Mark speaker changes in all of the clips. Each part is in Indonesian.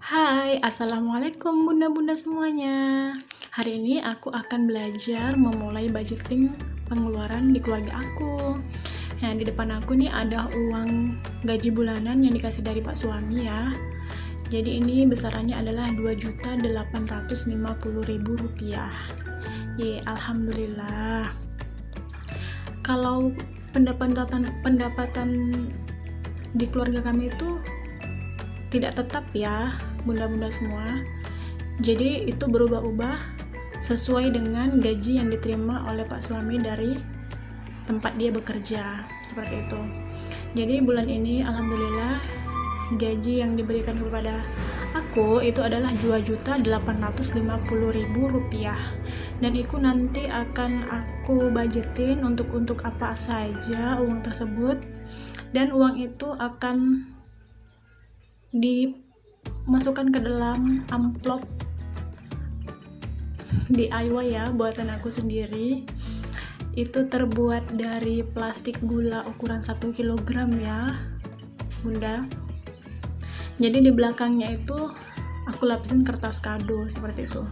Speaker 1: Hai, assalamualaikum bunda-bunda semuanya. Hari ini aku akan belajar memulai budgeting pengeluaran di keluarga aku. Nah, di depan aku nih ada uang gaji bulanan yang dikasih dari Pak suami ya. Jadi ini besarannya adalah Rp2.850.000. Alhamdulillah. Kalau pendapatan di keluarga kami itu tidak tetap ya, bunda-bunda semua. Jadi itu berubah-ubah sesuai dengan gaji yang diterima oleh Pak suami dari tempat dia bekerja, seperti itu. Jadi bulan ini alhamdulillah gaji yang diberikan kepada aku itu adalah Rp2.850.000, dan itu nanti akan aku budgetin untuk apa saja uang tersebut, dan uang itu akan dimasukkan ke dalam amplop DIY ya, buatan aku sendiri. Itu terbuat dari plastik gula ukuran 1 kg ya bunda. Jadi di belakangnya itu aku lapisin kertas kado seperti itu.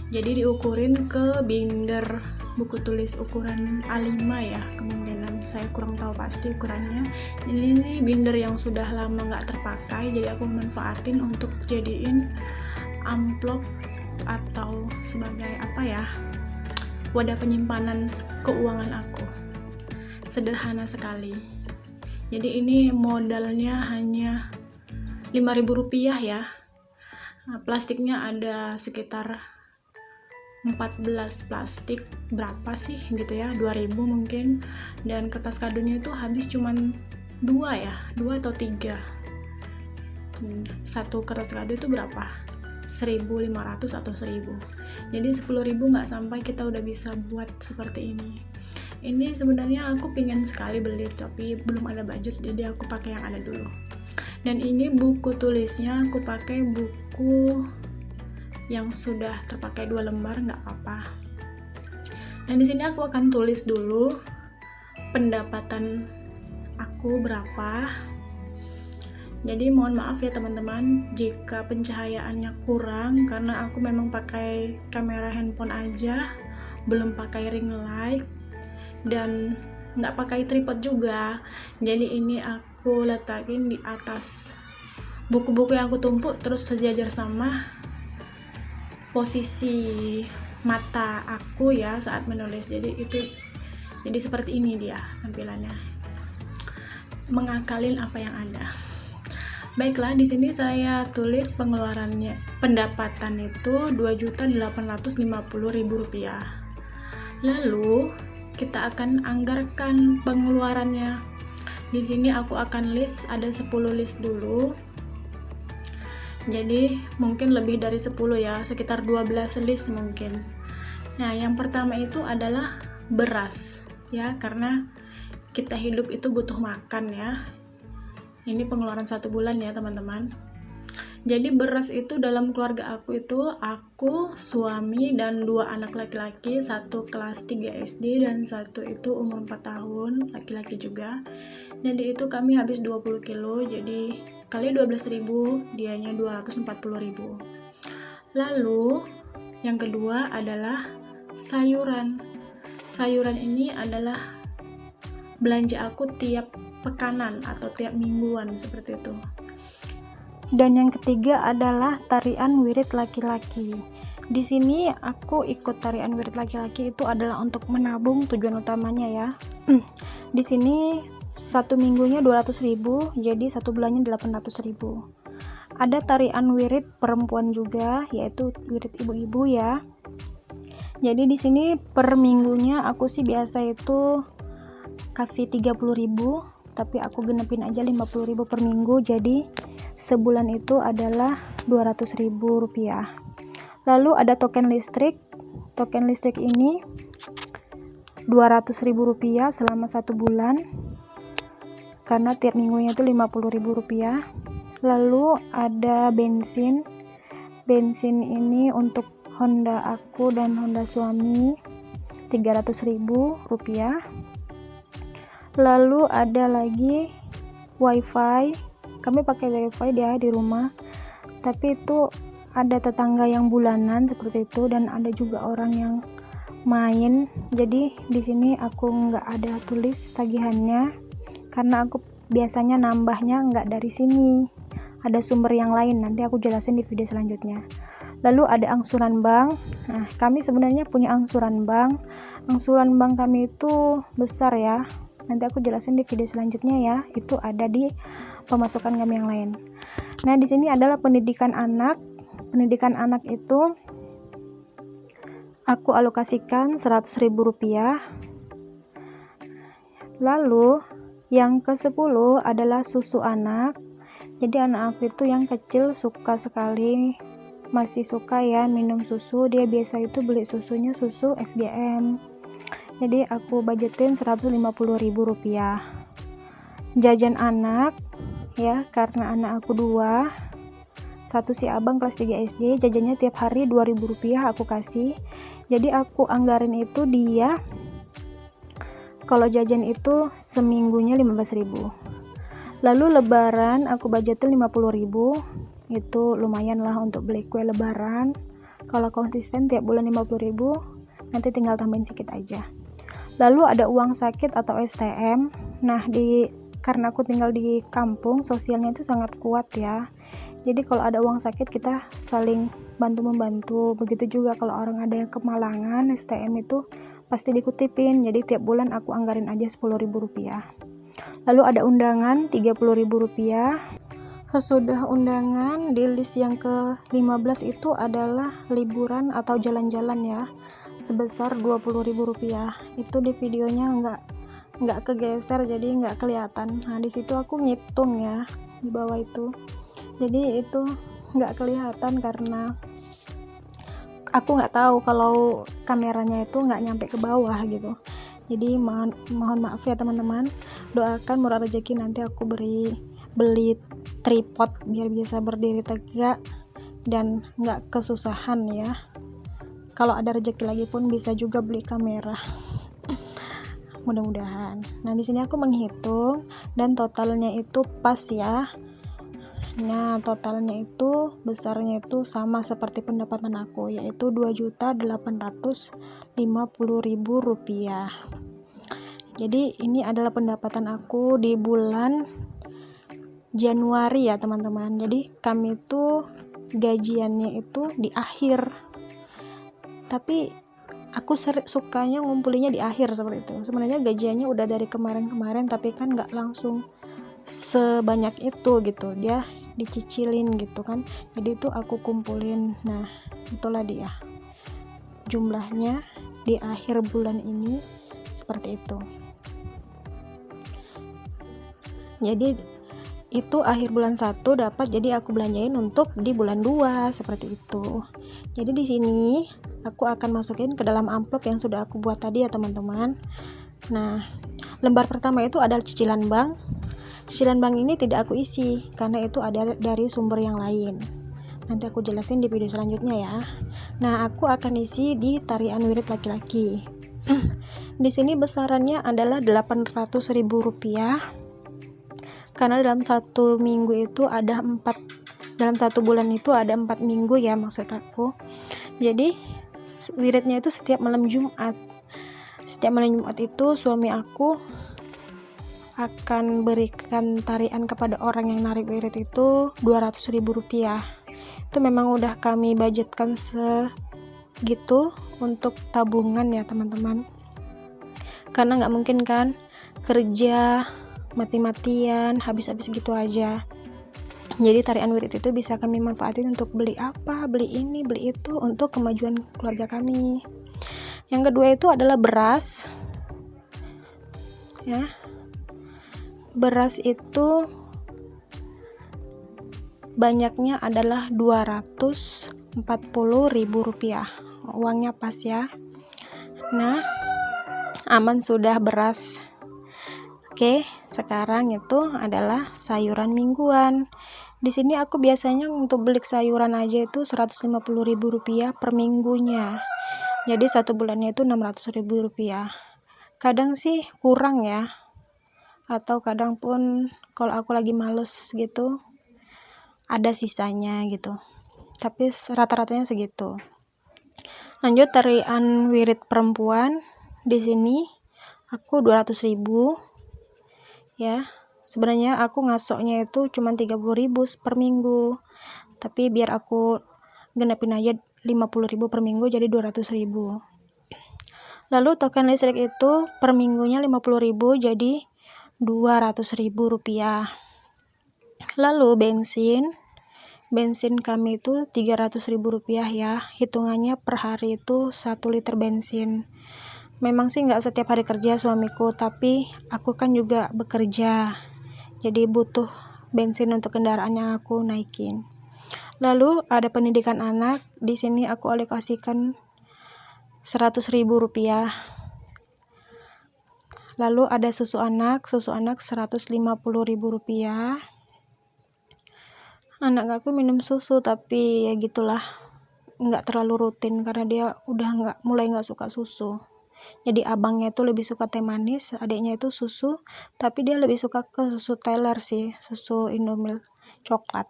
Speaker 1: Jadi diukurin ke binder buku tulis ukuran A5 ya, kemungkinan saya kurang tahu pasti ukurannya. Jadi ini binder yang sudah lama nggak terpakai, jadi aku manfaatin untuk jadiin amplop atau sebagai wadah penyimpanan keuangan aku. Sederhana sekali. Jadi ini modalnya hanya Rp5.000 ya. Plastiknya ada sekitar 14 plastik, berapa sih gitu ya, 2.000 mungkin. Dan kertas kadonya itu habis cuman 2 atau 3. Satu kertas kado itu berapa? 1.500 atau 1.000. Jadi 10.000 nggak sampai kita udah bisa buat seperti ini. Ini sebenarnya aku pingin sekali beli, tapi belum ada budget, jadi aku pakai yang ada dulu. Dan ini buku tulisnya aku pakai buku yang sudah terpakai 2 lembar, nggak apa-apa. Dan di sini aku akan tulis dulu pendapatan aku berapa. Jadi mohon maaf ya teman-teman jika pencahayaannya kurang, karena aku memang pakai kamera handphone aja, belum pakai ring light dan nggak pakai tripod juga. Jadi ini aku letakin di atas buku-buku yang aku tumpuk, terus sejajar sama posisi mata aku ya saat menulis. Jadi seperti ini dia tampilannya, mengakalin apa yang ada. Baiklah, di sini saya tulis pengeluarannya, pendapatan itu Rp2.850.000. Lalu kita akan anggarkan pengeluarannya. Di sini aku akan list, ada 10 list dulu. Jadi mungkin lebih dari 10 ya, sekitar 12 list mungkin. Nah, yang pertama itu adalah beras ya, karena kita hidup itu butuh makan ya. Ini pengeluaran 1 bulan ya teman-teman. Jadi beras itu dalam keluarga aku itu aku, suami, dan 2 anak laki-laki, 1 kelas 3 SD dan 1 itu umur 4 tahun, laki-laki juga. Jadi itu kami habis 20 kilo, jadi kali 12.000 dianya 240.000. Lalu yang kedua adalah sayuran. Sayuran ini adalah belanja aku tiap pekanan atau tiap mingguan seperti itu. Dan yang ketiga adalah tarian wirid laki-laki. Di sini aku ikut tarian wirid laki-laki itu adalah untuk menabung, tujuan utamanya ya. Di sini 1 minggunya 200.000, jadi 1 bulannya 800.000. Ada tarian wirid perempuan juga, yaitu wirid ibu-ibu ya. Jadi di sini per minggunya aku sih biasa itu kasih 30.000, tapi aku genepin aja 50.000 per minggu, jadi sebulan itu adalah Rp200.000. Lalu ada token listrik. Token listrik ini Rp200.000 selama 1 bulan, karena tiap minggunya itu Rp50.000. Lalu ada bensin. Bensin ini untuk Honda aku dan Honda suami Rp300.000. Lalu ada lagi wifi, kami pakai wifi dia di rumah, tapi itu ada tetangga yang bulanan seperti itu, dan ada juga orang yang main. Jadi di sini aku nggak ada tulis tagihannya karena aku biasanya nambahnya nggak dari sini, ada sumber yang lain, nanti aku jelasin di video selanjutnya. Lalu ada angsuran bank. Nah, kami sebenarnya punya angsuran bank. Angsuran bank kami itu besar ya, nanti aku jelasin di video selanjutnya ya, itu ada di pemasukan kami yang lain. Nah, di sini adalah pendidikan anak. Pendidikan anak itu aku alokasikan Rp100.000. Lalu yang ke-10 adalah susu anak. Jadi anak aku itu yang kecil suka sekali, masih suka ya minum susu. Dia biasa itu beli susunya susu SGM. Jadi aku budgetin Rp150.000. Jajan anak ya, karena anak aku 2, satu si abang kelas 3 SD, jajannya tiap hari Rp2.000 aku kasih. Jadi aku anggarin itu dia kalau jajan itu seminggunya 15.000. Lalu lebaran aku budgetin 50.000. Itu lumayan lah untuk beli kue lebaran. Kalau konsisten tiap bulan 50.000, nanti tinggal tambahin sedikit aja. Lalu ada uang sakit atau STM. Nah, karena aku tinggal di kampung, sosialnya itu sangat kuat ya. Jadi kalau ada uang sakit kita saling bantu-membantu. Begitu juga kalau orang ada yang kemalangan, STM itu pasti dikutipin. Jadi tiap bulan aku anggarin aja Rp10.000. Lalu ada undangan Rp30.000. Sesudah undangan, di list yang ke-15 itu adalah liburan atau jalan-jalan ya, sebesar Rp20.000. Itu di videonya nggak kegeser, jadi nggak kelihatan. Nah, di situ aku ngitung ya di bawah itu. Jadi itu nggak kelihatan karena aku nggak tahu kalau kameranya itu nggak nyampe ke bawah gitu. Jadi mohon maaf ya teman-teman, doakan murah rezeki, nanti aku beli tripod biar bisa berdiri tegak dan nggak kesusahan ya. Kalau ada rezeki lagi pun bisa juga beli kamera. Mudah-mudahan. Nah, di sini aku menghitung dan totalnya itu pas ya. Nah, totalnya itu besarnya itu sama seperti pendapatan aku, yaitu Rp2.850.000. Jadi ini adalah pendapatan aku di bulan Januari ya teman-teman. Jadi kami itu gajiannya itu di akhir, tapi aku sukanya ngumpulinnya di akhir seperti itu. Sebenarnya gajiannya udah dari kemarin-kemarin, tapi kan nggak langsung sebanyak itu gitu, dia dicicilin gitu kan. Jadi itu aku kumpulin. Nah, itulah dia jumlahnya di akhir bulan ini seperti itu. Jadi itu akhir bulan 1 dapat, jadi aku belanjain untuk di bulan 2 seperti itu. Jadi di sini aku akan masukin ke dalam amplop yang sudah aku buat tadi ya teman-teman. Nah, lembar pertama itu adalah cicilan bank. Cicilan bank ini tidak aku isi karena itu ada dari sumber yang lain. Nanti aku jelasin di video selanjutnya ya. Nah, aku akan isi di tarian wirid laki-laki. Di sini besarannya adalah Rp800.000 karena dalam satu minggu itu ada 4, dalam satu bulan itu ada 4 minggu ya maksud aku. Jadi wiridnya itu setiap malam Jumat. Setiap malam Jumat itu suami aku akan berikan tarian kepada orang yang narik wirid itu Rp200.000. Itu memang udah kami budgetkan segitu untuk tabungan ya teman-teman, karena nggak mungkin kan kerja mati-matian habis-habis gitu aja. Jadi tarian wirid itu bisa kami manfaatin untuk beli apa, beli ini, beli itu untuk kemajuan keluarga kami. Yang kedua itu adalah beras ya. Beras itu banyaknya adalah Rp240.000. Uangnya pas ya. Nah, aman sudah beras. Oke, sekarang itu adalah sayuran mingguan. Di sini aku biasanya untuk beli sayuran aja itu Rp150.000 per minggunya. Jadi satu bulannya itu Rp600.000. Kadang sih kurang ya, atau kadang pun kalau aku lagi males gitu, ada sisanya gitu, tapi rata-ratanya segitu. Lanjut tarian wirid perempuan, di sini aku 200.000 ya. Sebenarnya aku ngasoknya itu cuma 30.000 per minggu, tapi biar aku genapin aja 50.000 per minggu, jadi 200.000. Lalu token listrik itu per minggunya 50.000, jadi 200.000 rupiah. Lalu bensin kami itu 300.000 rupiah ya, hitungannya per hari itu 1 liter bensin. Memang sih nggak setiap hari kerja suamiku, tapi aku kan juga bekerja, jadi butuh bensin untuk kendaraan yang aku naikin. Lalu ada pendidikan anak, di sini aku alokasikan 100.000 rupiah. Lalu ada susu anak 150.000 rupiah. Anak aku minum susu, tapi ya gitulah, nggak terlalu rutin karena dia udah mulai nggak suka susu. Jadi abangnya itu lebih suka teh manis, adiknya itu susu, tapi dia lebih suka ke susu Taylor sih, susu Indomilk coklat.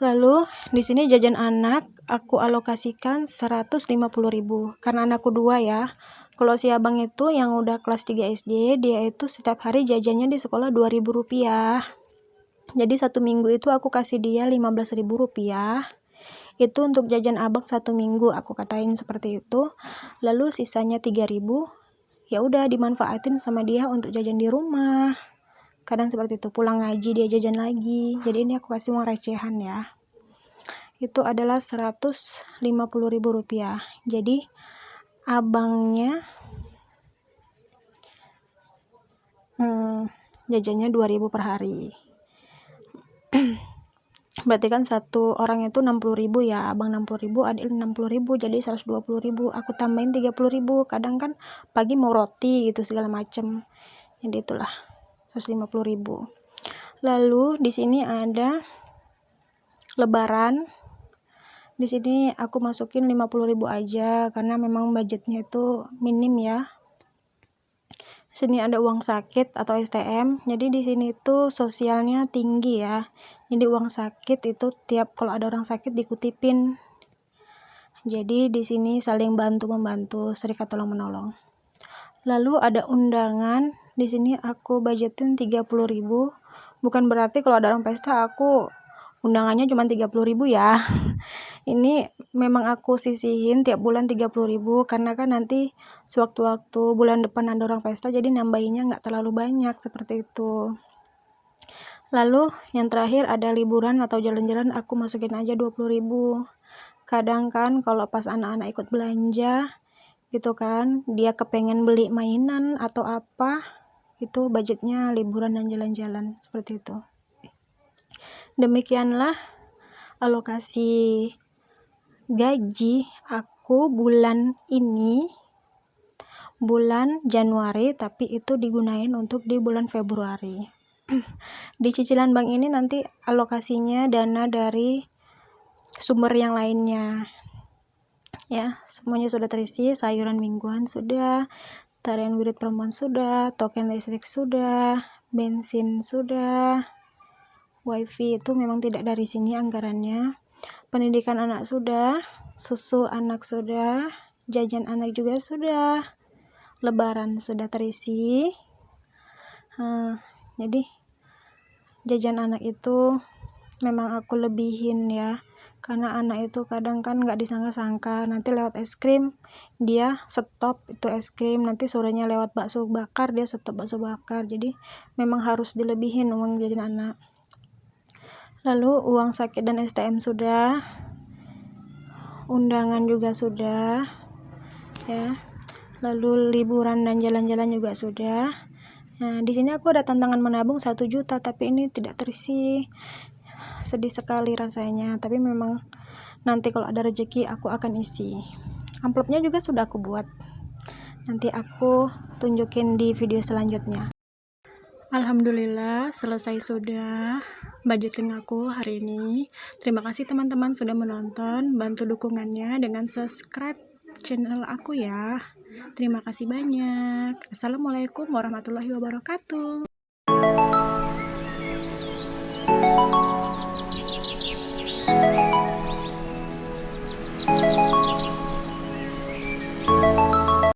Speaker 1: Lalu di sini jajan anak aku alokasikan 150.000 karena anakku 2 ya. Kalau si abang itu yang udah kelas 3 SD, dia itu setiap hari jajannya di sekolah 2.000 rupiah. Jadi 1 minggu itu aku kasih dia 15.000 rupiah. Itu untuk jajan abang 1 minggu, aku katain seperti itu. Lalu sisanya 3.000, ya udah dimanfaatin sama dia untuk jajan di rumah. Kadang seperti itu, pulang ngaji dia jajan lagi. Jadi ini aku kasih uang recehan ya. Itu adalah 150.000 rupiah. Jadi abangnya jajannya 2.000 per hari. Berarti kan satu orang itu 60.000 ya, abang 60.000, adik 60.000, jadi 120.000. Aku tambahin 30.000, kadang kan pagi mau roti gitu segala macem, jadi itulah 150.000. Lalu di sini ada lebaran, di sini aku masukin 50.000 aja karena memang budgetnya itu minim ya. Sini ada uang sakit atau STM, jadi di sini tuh sosialnya tinggi ya. Jadi uang sakit itu tiap kalau ada orang sakit dikutipin. Jadi di sini saling bantu-membantu, serikat tolong menolong. Lalu ada undangan, di sini aku budgetin 30.000. Bukan berarti kalau ada orang pesta aku undangannya cuma 30.000 ya. Ini memang aku sisihin tiap bulan 30.000 karena kan nanti sewaktu-waktu bulan depan ada orang pesta, jadi nambahinnya nggak terlalu banyak seperti itu. Lalu yang terakhir ada liburan atau jalan-jalan, aku masukin aja 20.000. Kadang kan kalau pas anak-anak ikut belanja gitu kan, dia kepengen beli mainan atau apa, itu budgetnya liburan dan jalan-jalan seperti itu. Demikianlah alokasi gaji aku bulan ini, bulan Januari, tapi itu digunain untuk di bulan Februari. Di cicilan bank ini nanti alokasinya dana dari sumber yang lainnya ya, semuanya sudah terisi. Sayuran mingguan sudah, tarian wirid perempuan sudah, token listrik sudah, bensin sudah, wifi itu memang tidak dari sini anggarannya, pendidikan anak sudah, susu anak sudah, jajan anak juga sudah, lebaran sudah terisi. Jadi jajan anak itu memang aku lebihin ya, karena anak itu kadang kan nggak disangka-sangka, nanti lewat es krim dia stop itu es krim, nanti sorenya lewat bakso bakar dia stop bakso bakar, jadi memang harus dilebihin uang jajan anak. Lalu uang sakit dan STM sudah, undangan juga sudah ya, lalu liburan dan jalan-jalan juga sudah. Nah di sini aku ada tantangan menabung 1 juta, tapi ini tidak terisi, sedih sekali rasanya, tapi memang nanti kalau ada rezeki aku akan isi. Amplopnya juga sudah aku buat, nanti aku tunjukin di video selanjutnya. Alhamdulillah selesai sudah budgeting aku hari ini. Terima kasih teman-teman sudah menonton, bantu dukungannya dengan subscribe channel aku ya. Terima kasih banyak. Assalamualaikum warahmatullahi wabarakatuh.